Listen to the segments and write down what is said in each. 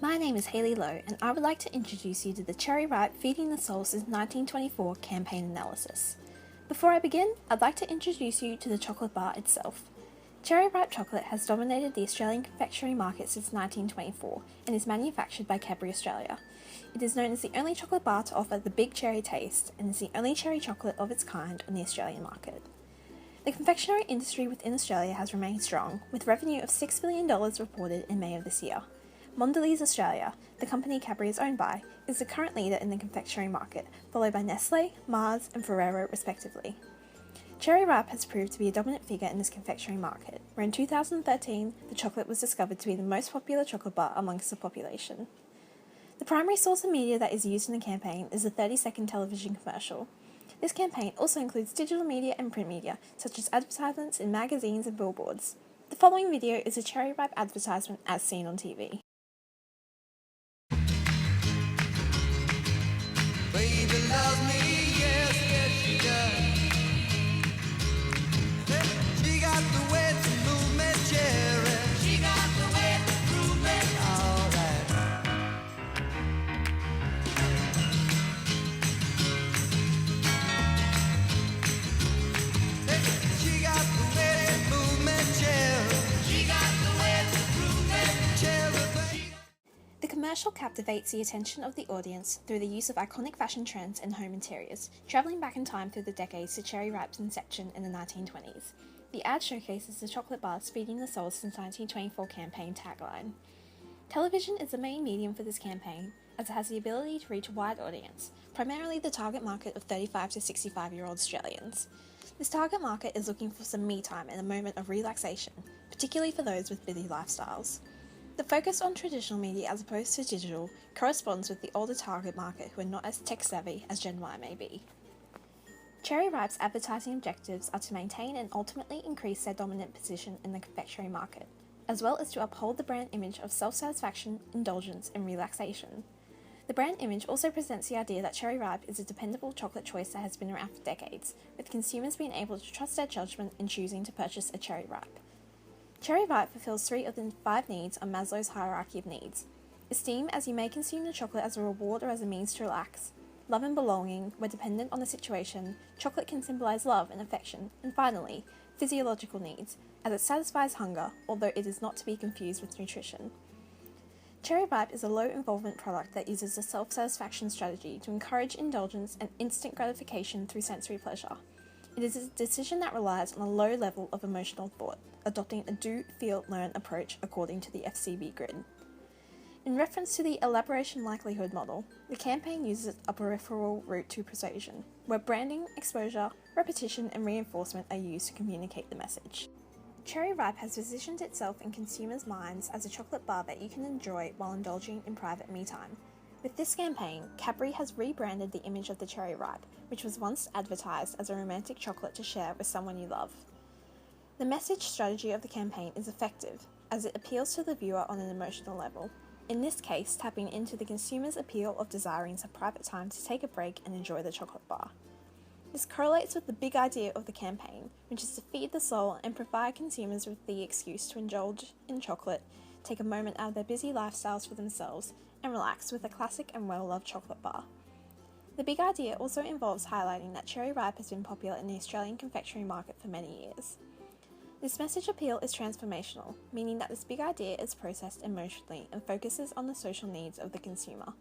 My name is Hayley Lowe, and I would like to introduce you to the Cherry Ripe Feeding the Soul since 1924 campaign analysis. Before I begin, I'd like to introduce you to the chocolate bar itself. Cherry Ripe chocolate has dominated the Australian confectionery market since 1924 and is manufactured by Cadbury Australia. It is known as the only chocolate bar to offer the big cherry taste and is the only cherry chocolate of its kind on the Australian market. The confectionery industry within Australia has remained strong, with revenue of $6 billion reported in May of this year. Mondelez Australia, the company Cadbury is owned by, is the current leader in the confectionery market, followed by Nestle, Mars and Ferrero respectively. Cherry Ripe has proved to be a dominant figure in this confectionery market, where in 2013 the chocolate was discovered to be the most popular chocolate bar amongst the population. The primary source of media that is used in the campaign is the 30-second television commercial. This campaign also includes digital media and print media, such as advertisements in magazines and billboards. The following video is a Cherry Ripe advertisement as seen on TV. Baby loves me, yes, yes she does. She got the way to move me, cherry. She got the way to move me, alright. She got the way to move me, cherry. She got the way to move me, cherry. The commercial captivates the attention of the audience through the use of iconic fashion trends and home interiors, travelling back in time through the decades to Cherry Ripe's inception in the 1920s. The ad showcases the chocolate bar's Feeding the Soul since 1924 campaign tagline. Television is the main medium for this campaign, as it has the ability to reach a wide audience, primarily the target market of 35 to 65-year-old Australians. This target market is looking for some me time and a moment of relaxation, particularly for those with busy lifestyles. The focus on traditional media as opposed to digital corresponds with the older target market who are not as tech-savvy as Gen Y may be. Cherry Ripe's advertising objectives are to maintain and ultimately increase their dominant position in the confectionery market, as well as to uphold the brand image of self-satisfaction, indulgence, and relaxation. The brand image also presents the idea that Cherry Ripe is a dependable chocolate choice that has been around for decades, with consumers being able to trust their judgment in choosing to purchase a Cherry Ripe. Cherry Ripe fulfills 3 of the 5 needs on Maslow's hierarchy of needs. Esteem, as you may consume the chocolate as a reward or as a means to relax. Love and belonging, where dependent on the situation, chocolate can symbolize love and affection. And finally, physiological needs, as it satisfies hunger, although it is not to be confused with nutrition. Cherry Ripe is a low-involvement product that uses a self-satisfaction strategy to encourage indulgence and instant gratification through sensory pleasure. It is a decision that relies on a low level of emotional thought, adopting a do, feel, learn approach according to the FCB grid. In reference to the elaboration likelihood model, the campaign uses a peripheral route to persuasion, where branding, exposure, repetition, and reinforcement are used to communicate the message. Cherry Ripe has positioned itself in consumers' minds as a chocolate bar that you can enjoy while indulging in private me time. With this campaign, Cadbury has rebranded the image of the Cherry Ripe, which was once advertised as a romantic chocolate to share with someone you love. The message strategy of the campaign is effective, as it appeals to the viewer on an emotional level, in this case tapping into the consumer's appeal of desiring some private time to take a break and enjoy the chocolate bar. This correlates with the big idea of the campaign, which is to feed the soul and provide consumers with the excuse to indulge in chocolate, take a moment out of their busy lifestyles for themselves, and relax with a classic and well-loved chocolate bar. The big idea also involves highlighting that Cherry Ripe has been popular in the Australian confectionery market for many years. This message appeal is transformational, meaning that this big idea is processed emotionally and focuses on the social needs of the consumer.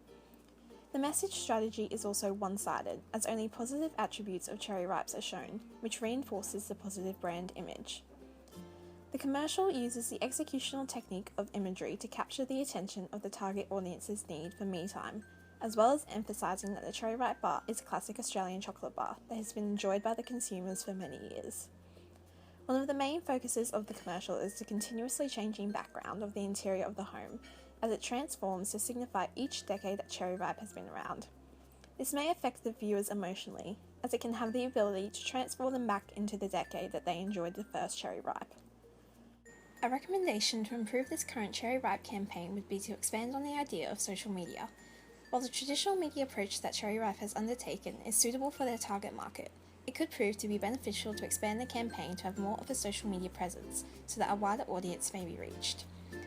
The message strategy is also one-sided, as only positive attributes of Cherry Ripes are shown, which reinforces the positive brand image. The commercial uses the executional technique of imagery to capture the attention of the target audience's need for me time, as well as emphasising that the Cherry Ripe bar is a classic Australian chocolate bar that has been enjoyed by the consumers for many years. One of the main focuses of the commercial is the continuously changing background of the interior of the home, as it transforms to signify each decade that Cherry Ripe has been around. This may affect the viewers emotionally, as it can have the ability to transport them back into the decade that they enjoyed the first Cherry Ripe. A recommendation to improve this current Cherry Ripe campaign would be to expand on the idea of social media. While the traditional media approach that Cherry Ripe has undertaken is suitable for their target market, it could prove to be beneficial to expand the campaign to have more of a social media presence so that a wider audience may be reached.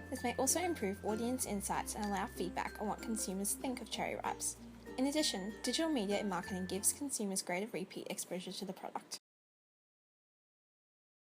This may also improve audience insights and allow feedback on what consumers think of cherry ripes. In addition, digital media and marketing gives consumers greater repeat exposure to the product.